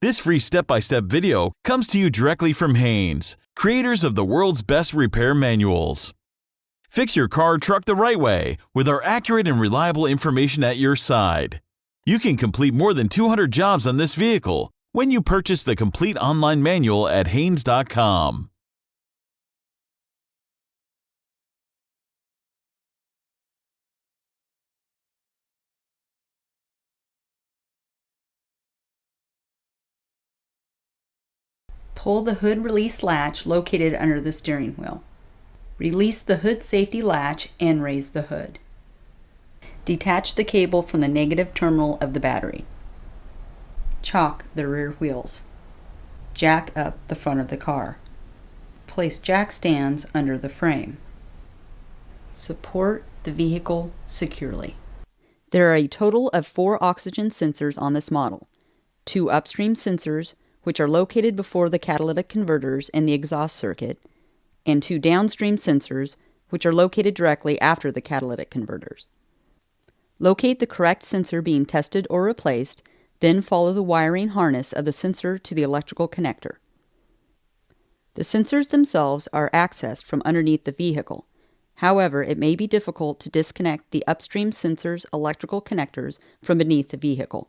This free step-by-step video comes to you directly from Haynes, creators of the world's best repair manuals. Fix your car or truck the right way with our accurate and reliable information at your side. You can complete more than 200 jobs on this vehicle when you purchase the complete online manual at Haynes.com. Pull the hood release latch located under the steering wheel. Release the hood safety latch and raise the hood. Detach the cable from the negative terminal of the battery. Chock the rear wheels. Jack up the front of the car. Place jack stands under the frame. Support the vehicle securely. There are a total of 4 oxygen sensors on this model. 2 upstream sensors, which are located before the catalytic converters and the exhaust circuit, and 2 downstream sensors, which are located directly after the catalytic converters. Locate the correct sensor being tested or replaced, then follow the wiring harness of the sensor to the electrical connector. The sensors themselves are accessed from underneath the vehicle. However, it may be difficult to disconnect the upstream sensor's electrical connectors from beneath the vehicle.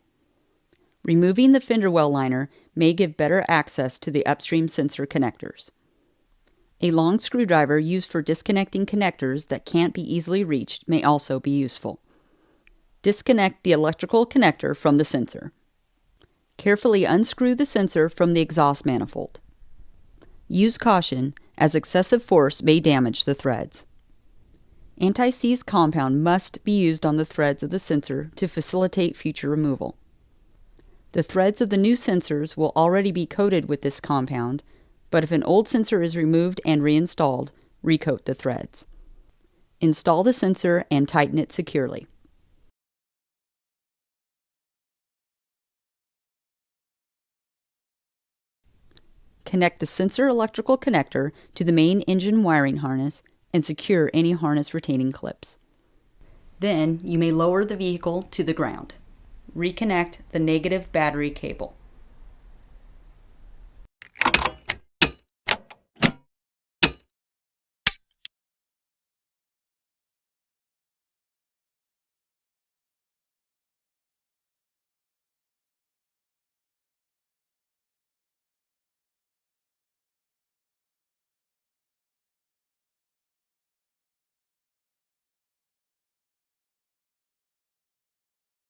Removing the fender well liner may give better access to the upstream sensor connectors. A long screwdriver used for disconnecting connectors that can't be easily reached may also be useful. Disconnect the electrical connector from the sensor. Carefully unscrew the sensor from the exhaust manifold. Use caution, as excessive force may damage the threads. Anti-seize compound must be used on the threads of the sensor to facilitate future removal. The threads of the new sensors will already be coated with this compound, but if an old sensor is removed and reinstalled, recoat the threads. Install the sensor and tighten it securely. Connect the sensor electrical connector to the main engine wiring harness and secure any harness retaining clips. Then you may lower the vehicle to the ground. Reconnect the negative battery cable.